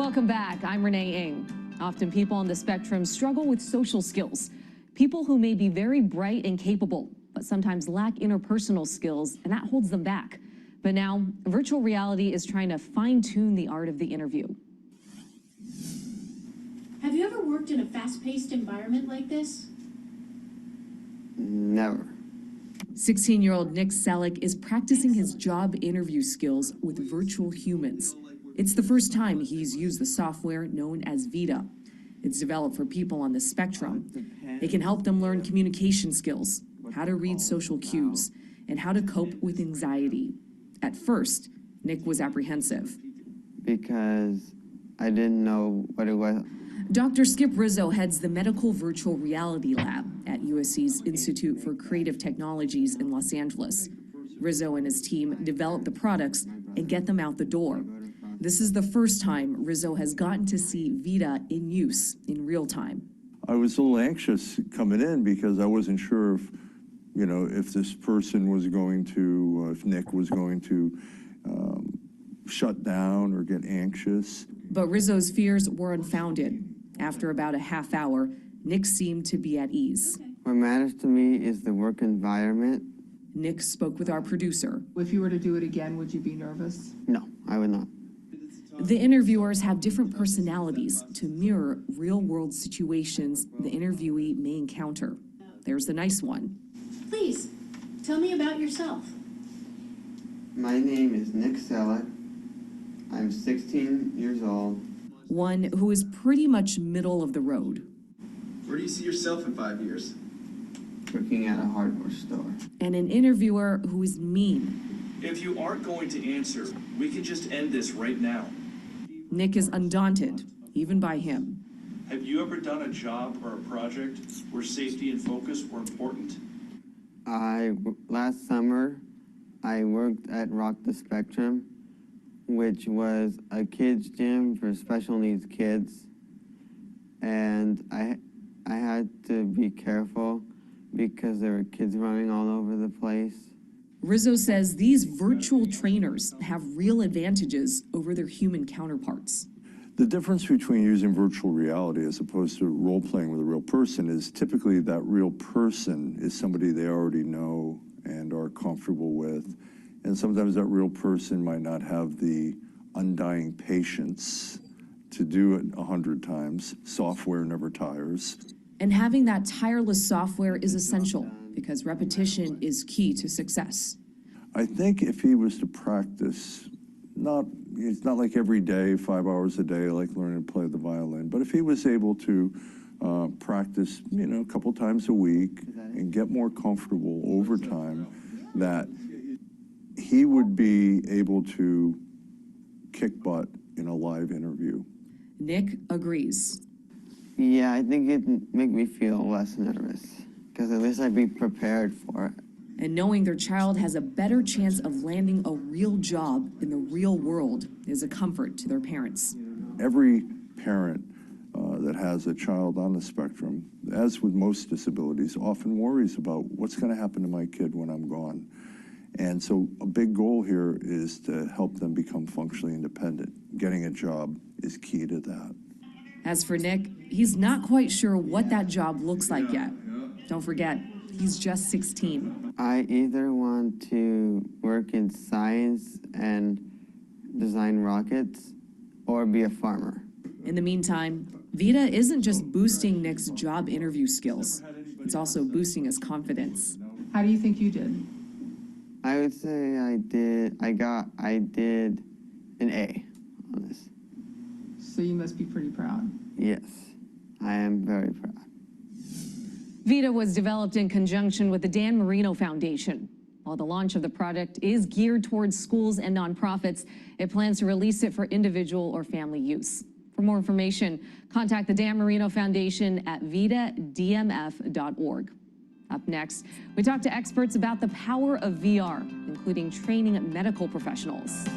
Welcome back. I'm Renee Ng. Often people on the spectrum struggle with social skills. People who may be very bright and capable, but sometimes lack interpersonal skills, and that holds them back. But now, virtual reality is trying to fine-tune the art of the interview. Have you ever worked in a fast-paced environment like this? Never. 16-year-old Nick Selleck is practicing his job interview skills with virtual humans. It's the first time he's used the software known as VITA. It's developed for people on the spectrum. It can help them learn communication skills, how to read social cues, and how to cope with anxiety. At first, Nick was apprehensive. Because I didn't know what it was. Dr. Skip Rizzo heads the Medical Virtual Reality Lab at USC's Institute for Creative Technologies in Los Angeles. Rizzo and his team develop the products and get them out the door. This is the first time Rizzo has gotten to see VITA in use in real time. I was a little anxious coming in because I wasn't sure if, if this person was going to, if Nick was going to shut down or get anxious. But Rizzo's fears were unfounded. After about a half hour, Nick seemed to be at ease. What matters to me is the work environment. Nick spoke with our producer. If you were to do it again, would you be nervous? No, I would not. The interviewers have different personalities to mirror real-world situations the interviewee may encounter. There's the nice one. Please, tell me about yourself. My name is Nick Selleck. I'm 16 years old. One who is pretty much middle of the road. Where do you see yourself in 5 years? Working at a hardware store. And an interviewer who is mean. If you aren't going to answer, we can just end this right now. Nick is undaunted, even by him. Have you ever done a job or a project where safety and focus were important? Last summer, I worked at Rock the Spectrum, which was a kids' gym for special needs kids. And I had to be careful because there were kids running all over the place. Rizzo says these virtual trainers have real advantages over their human counterparts. The difference between using virtual reality as opposed to role-playing with a real person is typically that real person is somebody they already know and are comfortable with. And sometimes that real person might not have the undying patience to do it 100 times. Software never tires. And having that tireless software is essential because repetition is key to success. I think if he was to practice, it's not like every day, 5 hours a day, like learning to play the violin, but if he was able to practice, a couple times a week and get more comfortable over time, that he would be able to kick butt in a live interview. Nick agrees. Yeah, I think it'd make me feel less nervous, because at least I'd be prepared for it. And knowing their child has a better chance of landing a real job in the real world is a comfort to their parents. Every parent that has a child on the spectrum, as with most disabilities, often worries about what's going to happen to my kid when I'm gone. And so a big goal here is to help them become functionally independent. Getting a job is key to that. As for Nick, he's not quite sure what that job looks like yet. Don't forget, he's just 16. I either want to work in science and design rockets or be a farmer. In the meantime, VITA isn't just boosting Nick's job interview skills. It's also boosting his confidence. How do you think you did? I would say I did an A on this. So you must be pretty proud. Yes, I am very proud. VITA was developed in conjunction with the Dan Marino Foundation. While the launch of the product is geared towards schools and nonprofits, it plans to release it for individual or family use. For more information, contact the Dan Marino Foundation at vitadmf.org. Up next, we talk to experts about the power of VR, including training medical professionals.